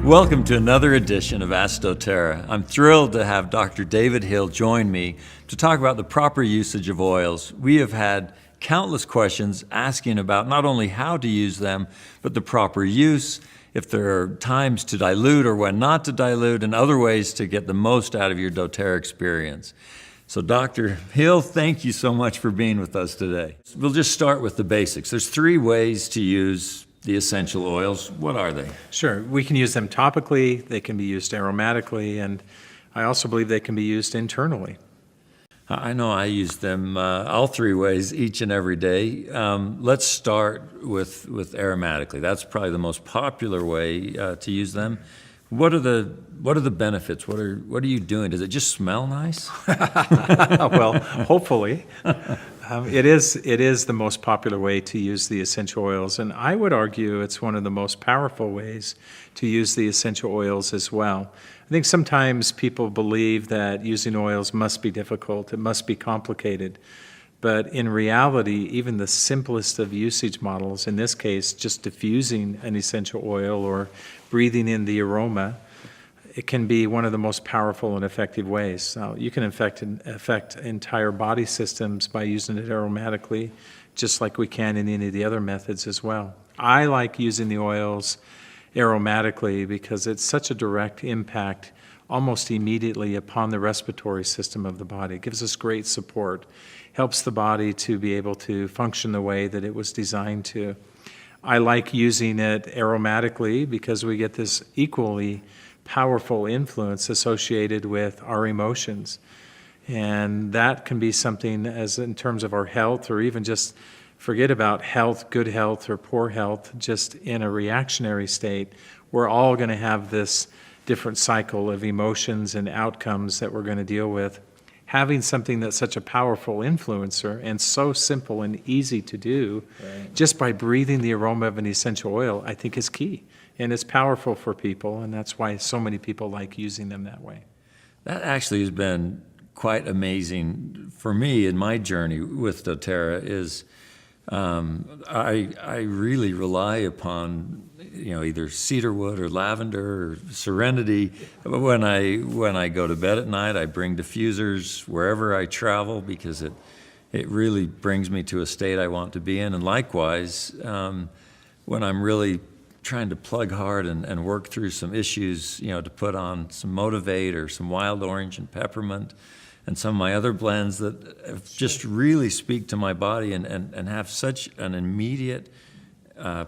Welcome to another edition of askdoTERRA. I'm thrilled to have Dr. David Hill join me to talk about the proper usage of oils. We have had countless questions asking about not only how to use them, but the proper use, if there are times to dilute or when not to dilute, and other ways to get the most out of your doTERRA experience. So Dr. Hill, thank you so much for being with us today. We'll just start with the basics. There's 3 ways to use the essential oils. What are they? Sure. We can use them topically, they can be used aromatically, and I also believe they can be used internally. I know I use them all 3 ways each and every day. Let's start with aromatically. That's probably the most popular way to use them. What are the benefits? What are you doing? Does it just smell nice? Well, hopefully. It is the most popular way to use the essential oils, and I would argue it's one of the most powerful ways to use the essential oils as well. I think sometimes people believe that using oils must be difficult, it must be complicated, but in reality, even the simplest of usage models, in this case, just diffusing an essential oil or breathing in the aroma, it can be one of the most powerful and effective ways. Now, you can affect entire body systems by using it aromatically, just like we can in any of the other methods as well. I like using the oils aromatically because it's such a direct impact almost immediately upon the respiratory system of the body. It gives us great support, helps the body to be able to function the way that it was designed to. I like using it aromatically because we get this equally powerful influence associated with our emotions. And that can be something as in terms of our health, or even just forget about health, good health or poor health, just in a reactionary state. We're all going to have this different cycle of emotions and outcomes that we're going to deal with. Having something that's such a powerful influencer and so simple and easy to do, just by breathing the aroma of an essential oil, I think is key. And it's powerful for people, and that's why so many people like using them that way. That actually has been quite amazing for me in my journey with doTERRA. Is I really rely upon either cedarwood or lavender or serenity. When I go to bed at night, I bring diffusers wherever I travel because it really brings me to a state I want to be in. And likewise, when I'm really trying to plug hard and work through some issues, to put on some Motivate or some wild orange and peppermint and some of my other blends that just really speak to my body and have such an immediate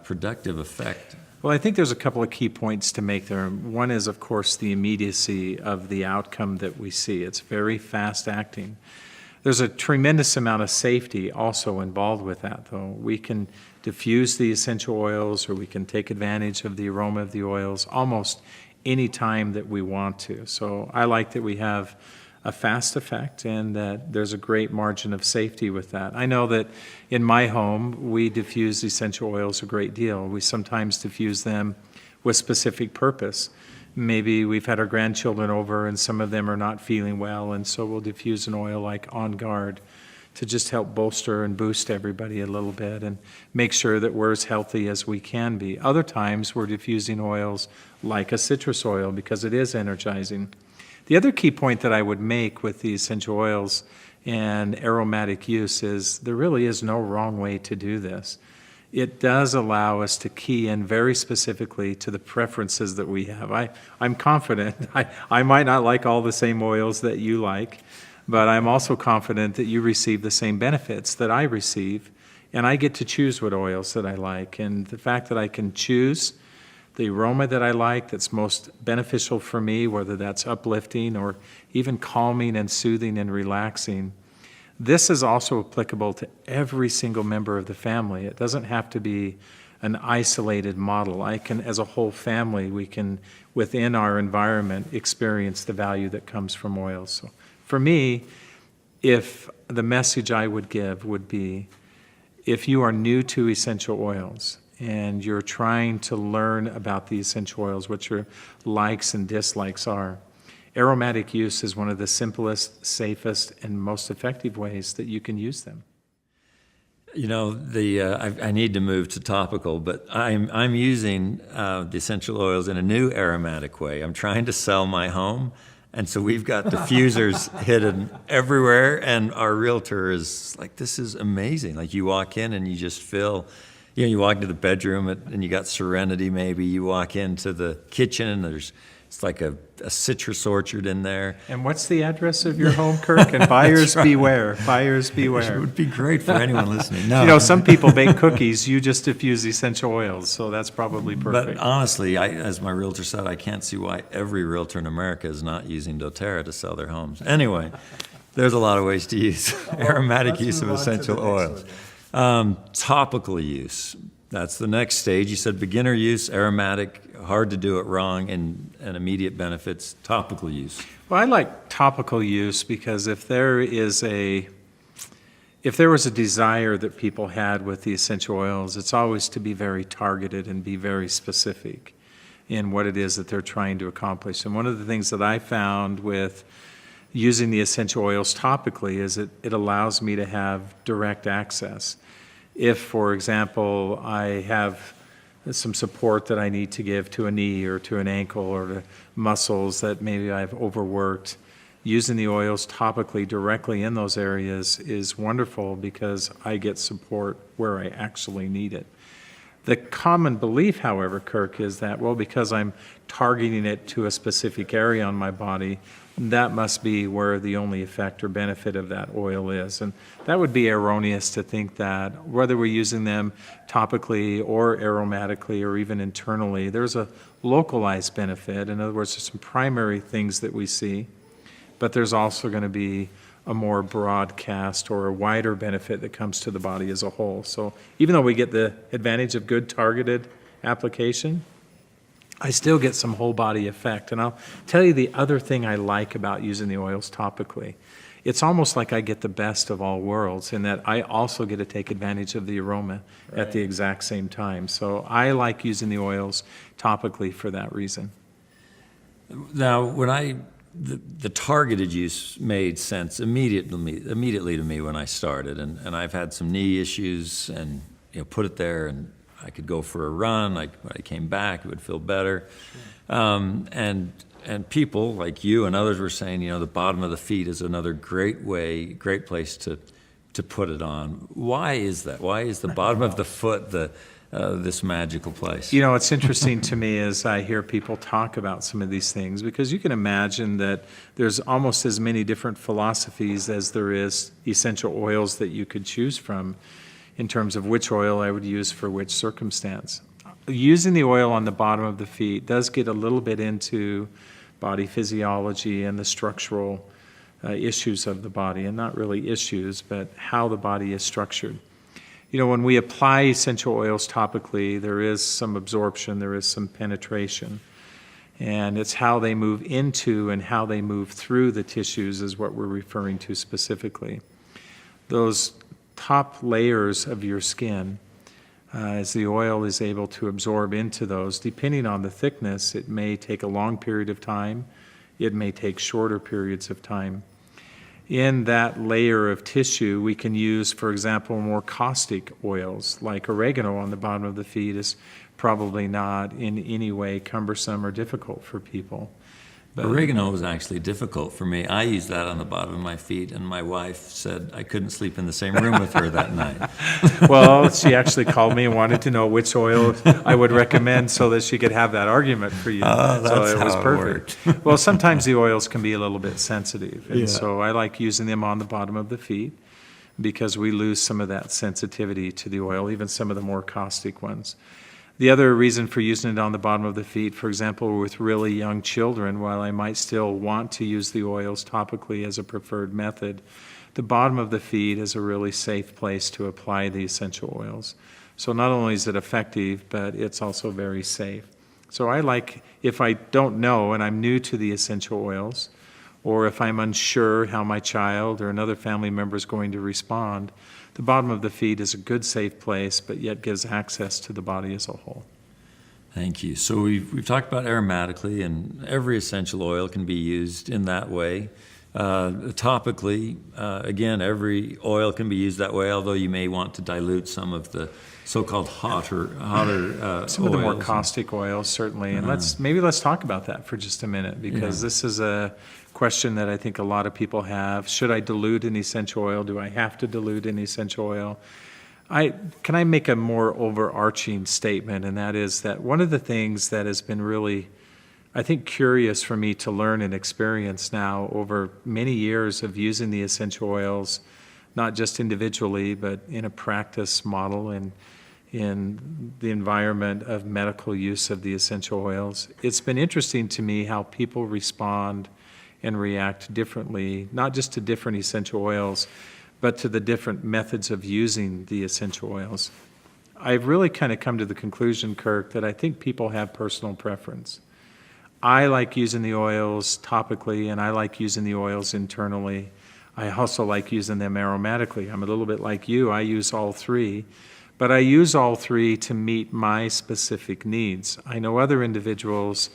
productive effect. Well, I think there's a couple of key points to make there. One is, of course, the immediacy of the outcome that we see. It's very fast acting. There's a tremendous amount of safety also involved with that, though. We can diffuse the essential oils, or we can take advantage of the aroma of the oils almost any time that we want to. So I like that we have a fast effect and that there's a great margin of safety with that. I know that in my home, we diffuse essential oils a great deal. We sometimes diffuse them with specific purpose. Maybe we've had our grandchildren over and some of them are not feeling well, and so we'll diffuse an oil like On Guard to just help bolster and boost everybody a little bit and make sure that we're as healthy as we can be. Other times we're diffusing oils like a citrus oil because it is energizing. The other key point that I would make with the essential oils and aromatic use is there really is no wrong way to do this. It does allow us to key in very specifically to the preferences that we have. I'm confident. I might not like all the same oils that you like, but I'm also confident that you receive the same benefits that I receive, and I get to choose what oils that I like. And the fact that I can choose the aroma that I like that's most beneficial for me, whether that's uplifting or even calming and soothing and relaxing, this is also applicable to every single member of the family. It doesn't have to be an isolated model. As a whole family, we can, within our environment, experience the value that comes from oils. So for me, if the message I would give would be, if you are new to essential oils and you're trying to learn about the essential oils, what your likes and dislikes are, aromatic use is one of the simplest, safest, and most effective ways that you can use them. You know, I need to move to topical, but I'm using the essential oils in a new aromatic way. I'm trying to sell my home, and so we've got diffusers hidden everywhere, and our realtor is like, "This is amazing!" Like you walk in and you just feel, you know, you walk into the bedroom and you got serenity. Maybe you walk into the kitchen and it's like a citrus orchard in there. And what's the address of your home, Kirk? And buyers beware, buyers It beware. would be great for anyone listening. No. You know, some people bake cookies, you just diffuse essential oils, so that's probably But perfect. honestly, as my realtor said, I can't see why every realtor in America is not using doTERRA to sell their homes. Anyway, there's a lot of ways to use aromatic Let's use of move on to the essential next oils. one, Topical use. That's the next stage. You said beginner use, aromatic, hard to do it wrong, and immediate benefits, topical use. Well, I like topical use because if there was a desire that people had with the essential oils, it's always to be very targeted and be very specific in what it is that they're trying to accomplish. And one of the things that I found with using the essential oils topically is it allows me to have direct access. If, for example, I have some support that I need to give to a knee or to an ankle or to muscles that maybe I've overworked, using the oils topically directly in those areas is wonderful because I get support where I actually need it. The common belief, however, Kirk, is that, well, because I'm targeting it to a specific area on my body, that must be where the only effect or benefit of that oil is. And that would be erroneous to think that whether we're using them topically or aromatically or even internally, there's a localized benefit. In other words, there's some primary things that we see, but there's also going to be a more broadcast or a wider benefit that comes to the body as a whole. So even though we get the advantage of good targeted application, I still get some whole body effect. And I'll tell you the other thing I like about using the oils topically. It's almost like I get the best of all worlds in that I also get to take advantage of the aroma at the exact same time. So I like using the oils topically for that reason. Now, the targeted use made sense immediately to me when I started, and I've had some knee issues, and put it there, and I could go for a run. When I came back, it would feel better, and people like you and others were saying, the bottom of the feet is another great place to put it on. Why is that? Why is the bottom of the foot this magical place? It's interesting to me as I hear people talk about some of these things, because you can imagine that there's almost as many different philosophies as there is essential oils that you could choose from in terms of which oil I would use for which circumstance. Using the oil on the bottom of the feet does get a little bit into body physiology and the structural issues of the body, and not really issues, but how the body is structured. When we apply essential oils topically, there is some absorption, there is some penetration, and it's how they move into and how they move through the tissues is what we're referring to specifically. Those top layers of your skin, as the oil is able to absorb into those, depending on the thickness, it may take a long period of time, it may take shorter periods of time. In that layer of tissue, we can use, for example, more caustic oils, like oregano on the bottom of the feet is probably not in any way cumbersome or difficult for people. But oregano was actually difficult for me. I used that on the bottom of my feet, and my wife said I couldn't sleep in the same room with her that night. Well, she actually called me and wanted to know which oil I would recommend so that she could have that argument for you. That's so it was how it perfect. Well, sometimes the oils can be a little bit sensitive, and so I like using them on the bottom of the feet because we lose some of that sensitivity to the oil, even some of the more caustic ones. The other reason for using it on the bottom of the feet, for example, with really young children, while I might still want to use the oils topically as a preferred method, the bottom of the feet is a really safe place to apply the essential oils. So not only is it effective, but it's also very safe. So I like, if I don't know and I'm new to the essential oils, or if I'm unsure how my child or another family member is going to respond, the bottom of the feet is a good, safe place, but yet gives access to the body as a whole. Thank you. So we've talked about aromatically, and every essential oil can be used in that way Topically, again, every oil can be used that way, although you may want to dilute some of the so-called hotter Some of the more oils. caustic oils, certainly. And let's talk about that for just a minute, because this is a question that I think a lot of people have. Should I dilute an essential oil? Do I have to dilute an essential oil? Can I make a more overarching statement? And that is that one of the things that has been really, I think, curious for me to learn and experience now over many years of using the essential oils, not just individually, but in a practice model and in the environment of medical use of the essential oils. It's been interesting to me how people respond and react differently, not just to different essential oils, but to the different methods of using the essential oils. I've really kind of come to the conclusion, Kirk, that I think people have personal preference. I like using the oils topically, and I like using the oils internally. I also like using them aromatically. I'm a little bit like you. I use all three, but I use all three to meet my specific needs. I know other individuals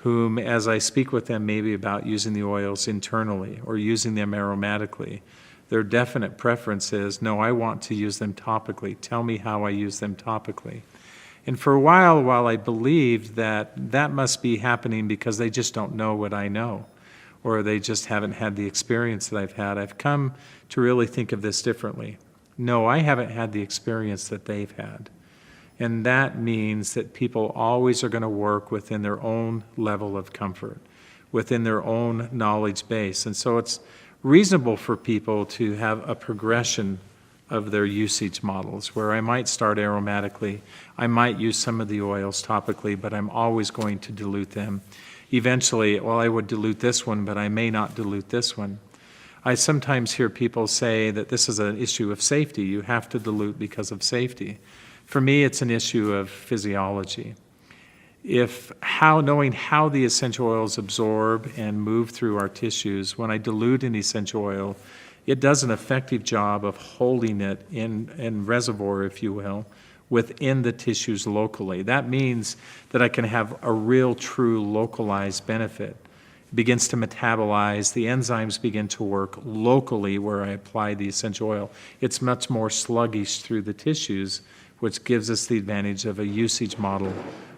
whom, as I speak with them maybe about using the oils internally or using them aromatically, their definite preference is, no, I want to use them topically. Tell me how I use them topically. And for a while I believed that that must be happening because they just don't know what I know, or they just haven't had the experience that I've had, I've come to really think of this differently. No, I haven't had the experience that they've had. And that means that people always are going to work within their own level of comfort, within their own knowledge base. And so it's reasonable for people to have a progression of their usage models, where I might start aromatically, I might use some of the oils topically, but I'm always going to dilute them. Eventually, well, I would dilute this one, but I may not dilute this one. I sometimes hear people say that this is an issue of safety. You have to dilute because of safety. For me, it's an issue of physiology. Knowing how the essential oils absorb and move through our tissues, when I dilute an essential oil, it does an effective job of holding it in reservoir, if you will, within the tissues locally. That means that I can have a real, true, localized benefit. It begins to metabolize. The enzymes begin to work locally where I apply the essential oil. It's much more sluggish through the tissues, which gives us the advantage of a usage model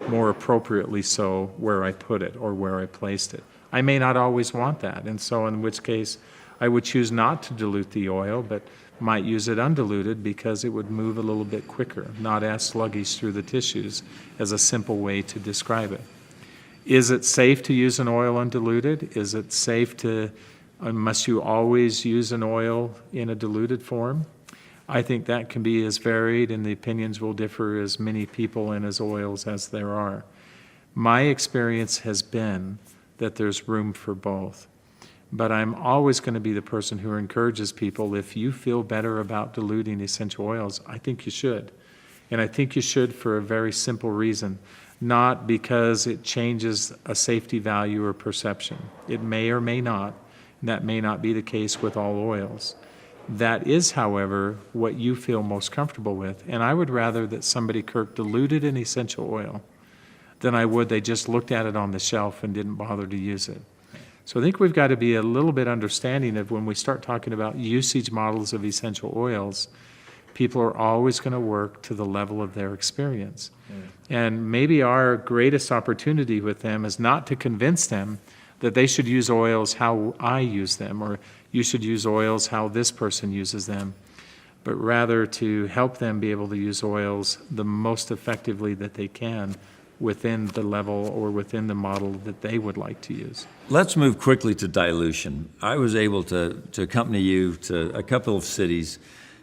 more appropriately so where I put it or where I placed it. I may not always want that, and so in which case I would choose not to dilute the oil, but might use it undiluted because it would move a little bit quicker, not as sluggish through the tissues, as a simple way to describe it. Is it safe to use an oil undiluted? Is it safe must you always use an oil in a diluted form? I think that can be as varied, and the opinions will differ as many people and as oils as there are. My experience has been that there's room for both. But I'm always going to be the person who encourages people, if you feel better about diluting essential oils, I think you should. And I think you should for a very simple reason, not because it changes a safety value or perception. It may or may not, and that may not be the case with all oils. That is, however, what you feel most comfortable with. And I would rather that somebody, Kirk, diluted an essential oil than I would they just looked at it on the shelf and didn't bother to use it. So I think we've got to be a little bit understanding of when we start talking about usage models of essential oils, people are always going to work to the level of their experience. And maybe our greatest opportunity with them is not to convince them that they should use oils how I use them, or you should use oils how this person uses them, but rather to help them be able to use oils the most effectively that they can within the level or within the model that they would like to use. Let's move quickly to dilution. I was able to accompany you to a couple of cities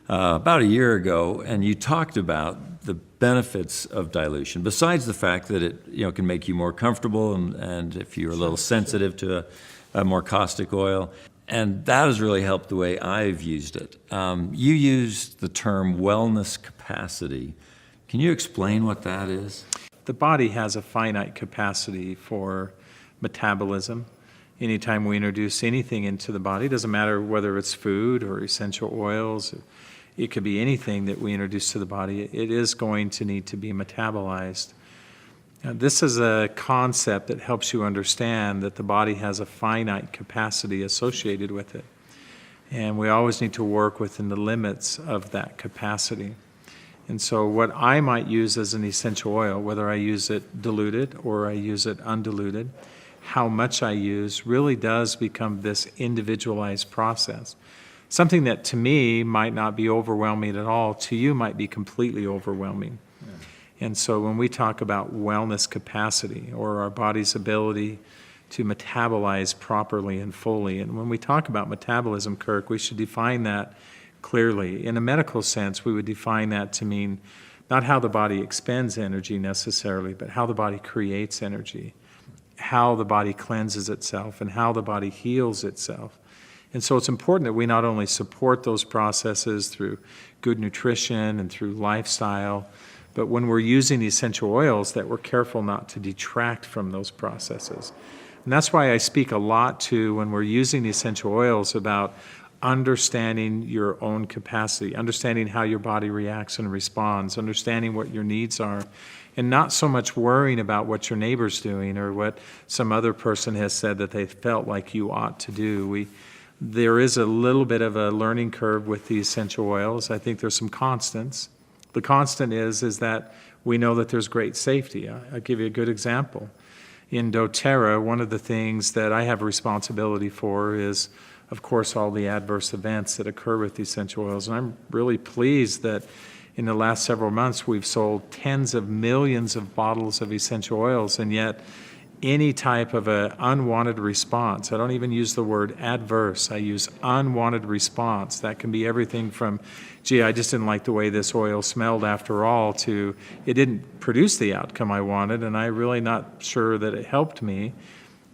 about a year ago, and you talked about the benefits of dilution, besides the fact that it can make you more comfortable and if you're a little sensitive to a more caustic oil. And that has really helped the way I've used it. You used the term wellness capacity. Can you explain what that is? The body has a finite capacity for metabolism. Anytime we introduce anything into the body, it doesn't matter whether it's food or essential oils, it could be anything that we introduce to the body, it is going to need to be metabolized. This is a concept that helps you understand that the body has a finite capacity associated with it. And we always need to work within the limits of that capacity. And so what I might use as an essential oil, whether I use it diluted or I use it undiluted, how much I use really does become this individualized process. Something that to me might not be overwhelming at all, to you might be completely overwhelming. And so when we talk about wellness capacity or our body's ability to metabolize properly and fully, and when we talk about metabolism, Kirk, we should define that clearly. In a medical sense, we would define that to mean not how the body expends energy necessarily, but how the body creates energy, how the body cleanses itself, and how the body heals itself. And so it's important that we not only support those processes through good nutrition and through lifestyle, but when we're using essential oils, that we're careful not to detract from those processes. And that's why I speak a lot to, when we're using essential oils, about understanding your own capacity, understanding how your body reacts and responds, understanding what your needs are, and not so much worrying about what your neighbor's doing or what some other person has said that they felt like you ought to do. There is a little bit of a learning curve with the essential oils. I think there's some constants. The constant is that we know that there's great safety. I'll give you a good example. In doTERRA, one of the things that I have a responsibility for is, of course, all the adverse events that occur with essential oils. And I'm really pleased that in the last several months we've sold tens of millions of bottles of essential oils, and yet any type of an unwanted response, I don't even use the word adverse, I use unwanted response. That can be everything from, gee, I just didn't like the way this oil smelled after all, to it didn't produce the outcome I wanted and I'm really not sure that it helped me.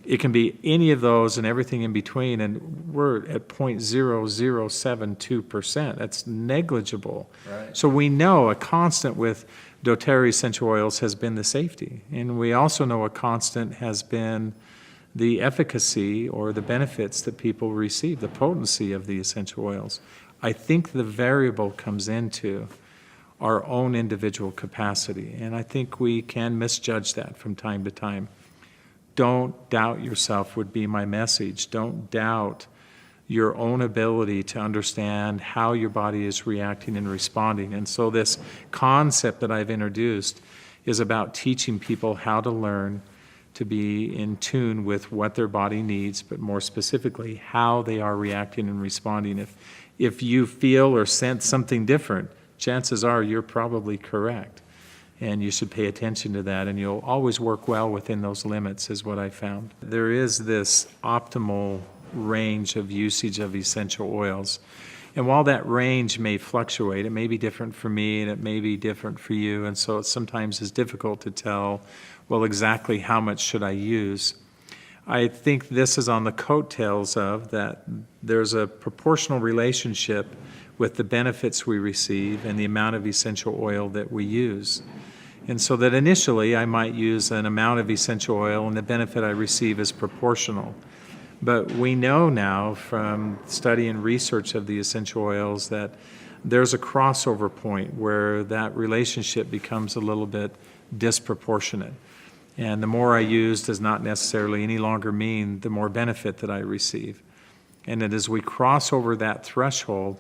It can be any of those and everything in between, and we're at 0.0072%. That's negligible. Right. So we know a constant with doTERRA essential oils has been the safety, and we also know a constant has been the efficacy or the benefits that people receive, the potency of the essential oils. I think the variable comes into our own individual capacity, and I think we can misjudge that from time to time. Don't doubt yourself would be my message. Don't doubt your own ability to understand how your body is reacting and responding. And so this concept that I've introduced is about teaching people how to learn to be in tune with what their body needs, but more specifically, how they are reacting and responding. If you feel or sense something different, chances are you're probably correct. And you should pay attention to that, and you'll always work well within those limits, is what I found. There is this optimal range of usage of essential oils. And while that range may fluctuate, it may be different for me and it may be different for you, and so it sometimes is difficult to tell, well, exactly how much should I use. I think this is on the coattails of that there's a proportional relationship with the benefits we receive and the amount of essential oil that we use. And so that initially I might use an amount of essential oil and the benefit I receive is proportional. But we know now from study and research of the essential oils that there's a crossover point where that relationship becomes a little bit disproportionate. And the more I use does not necessarily any longer mean the more benefit that I receive. And that as we cross over that threshold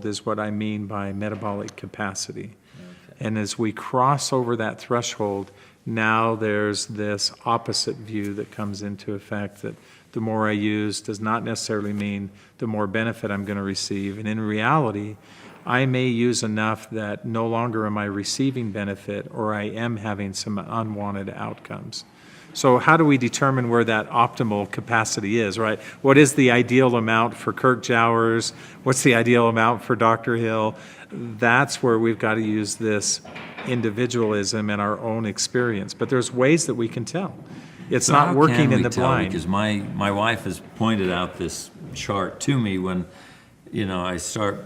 is what I mean by metabolic capacity. Okay. And as we cross over that threshold, now there's this opposite view that comes into effect, that the more I use does not necessarily mean the more benefit I'm going to receive. And in reality, I may use enough that no longer am I receiving benefit, or I am having some unwanted outcomes. So how do we determine where that optimal capacity is, right? What is the ideal amount for Kirk Jowers? What's the ideal amount for Dr. Hill? That's where we've got to use this individualism and our own experience. But there's ways that we can tell. It's not working in the blind. Because my wife has pointed out this chart to me when, I start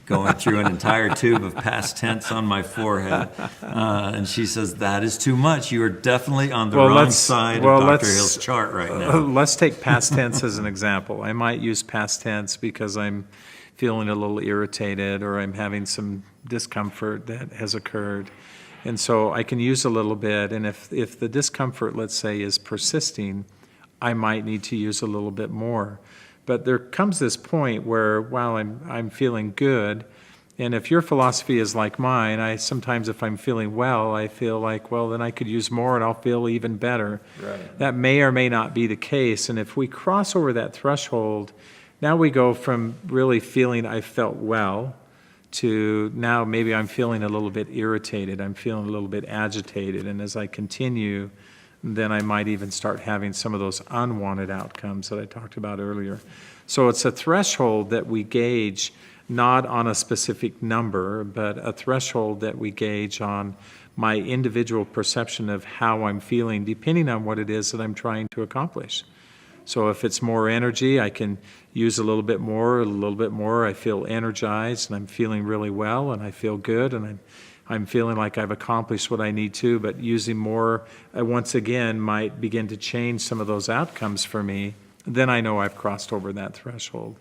going through an entire tube of past tense on my forehead. And she says, that is too much. You are definitely on the wrong side of Dr. Hill's chart right now. Let's take past tense as an example. I might use past tense because I'm feeling a little irritated or I'm having some discomfort that has occurred. And so I can use a little bit, and if the discomfort, let's say, is persisting, I might need to use a little bit more. But there comes this point where, while I'm feeling good, and if your philosophy is like mine, I sometimes, if I'm feeling well, I feel like, well, then I could use more and I'll feel even better. Right. That may or may not be the case. And if we cross over that threshold, now we go from really feeling I felt well to now maybe I'm feeling a little bit irritated, I'm feeling a little bit agitated. And as I continue, then I might even start having some of those unwanted outcomes that I talked about earlier. So it's a threshold that we gauge, not on a specific number, but a threshold that we gauge on my individual perception of how I'm feeling, depending on what it is that I'm trying to accomplish. So if it's more energy, I can use a little bit more, I feel energized, and I'm feeling really well, and I feel good, and I'm feeling like I've accomplished what I need to, but using more, once again, might begin to change some of those outcomes for me. Then I know I've crossed over that threshold.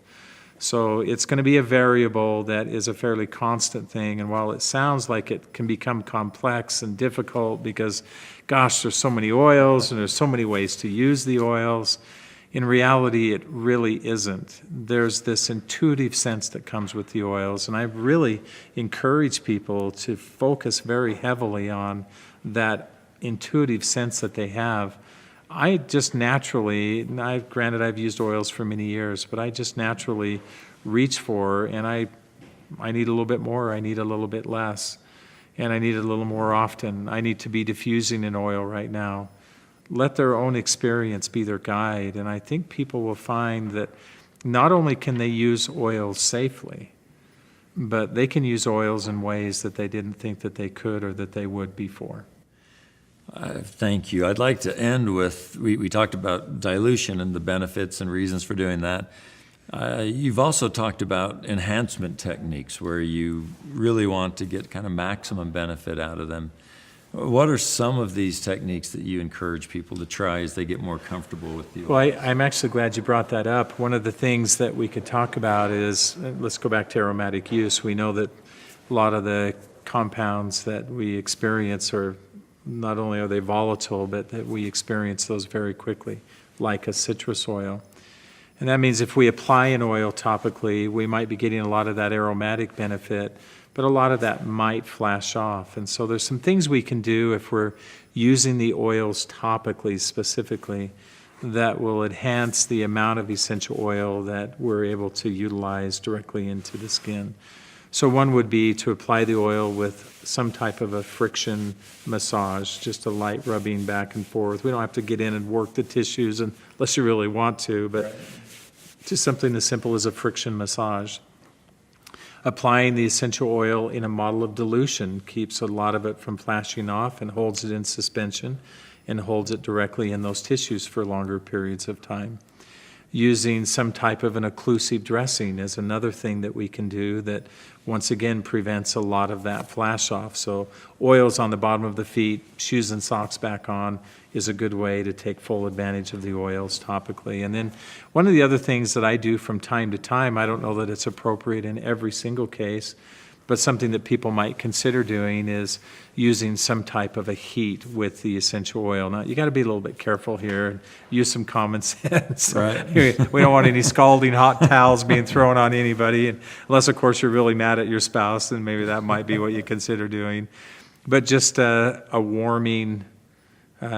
So it's going to be a variable that is a fairly constant thing, and while it sounds like it can become complex and difficult because, gosh, there's so many oils and there's so many ways to use the oils, in reality, it really isn't. There's this intuitive sense that comes with the oils, and I really encourage people to focus very heavily on that intuitive sense that they have. I just naturally, granted I've used oils for many years, but I just naturally reach for, and I need a little bit more, I need a little bit less, and I need a little more often. I need to be diffusing an oil right now. Let their own experience be their guide, and I think people will find that not only can they use oils safely, but they can use oils in ways that they didn't think that they could or that they would before. Thank you. I'd like to end with, we talked about dilution and the benefits and reasons for doing that. You've also talked about enhancement techniques where you really want to get kind of maximum benefit out of them. What are some of these techniques that you encourage people to try as they get more comfortable with the oil? Well, I'm actually glad you brought that up. One of the things that we could talk about is, let's go back to aromatic use. We know that a lot of the compounds that we experience are, not only are they volatile, but that we experience those very quickly, like a citrus oil. And that means if we apply an oil topically, we might be getting a lot of that aromatic benefit, but a lot of that might flash off. And so there's some things we can do if we're using the oils topically specifically that will enhance the amount of essential oil that we're able to utilize directly into the skin. So one would be to apply the oil with some type of a friction massage, just a light rubbing back and forth. We don't have to get in and work the tissues unless you really want to, but just something as simple as a friction massage. Applying the essential oil in a model of dilution keeps a lot of it from flashing off and holds it in suspension and holds it directly in those tissues for longer periods of time. Using some type of an occlusive dressing is another thing that we can do that once again prevents a lot of that flash off. So oils on the bottom of the feet, shoes and socks back on is a good way to take full advantage of the oils topically. And then one of the other things that I do from time to time, I don't know that it's appropriate in every single case, but something that people might consider doing is using some type of a heat with the essential oil. Now, you got to be a little bit careful here and use some common sense. Right. We don't want any scalding hot towels being thrown on anybody, unless, of course, you're really mad at your spouse, then maybe that might be what you consider doing. But just a warming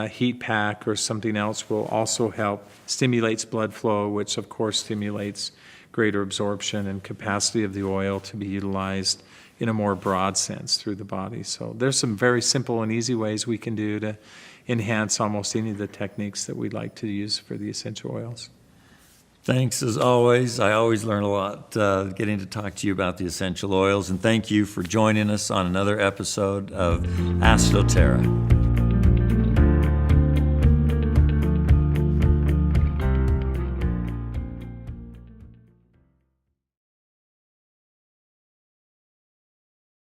heat pack or something else will also help. Stimulates blood flow, which, of course, stimulates greater absorption and capacity of the oil to be utilized in a more broad sense through the body. So there's some very simple and easy ways we can do to enhance almost any of the techniques that we'd like to use for the essential oils. Thanks as always. I always learn a lot getting to talk to you about the essential oils, and thank you for joining us on another episode of askdoTERRA.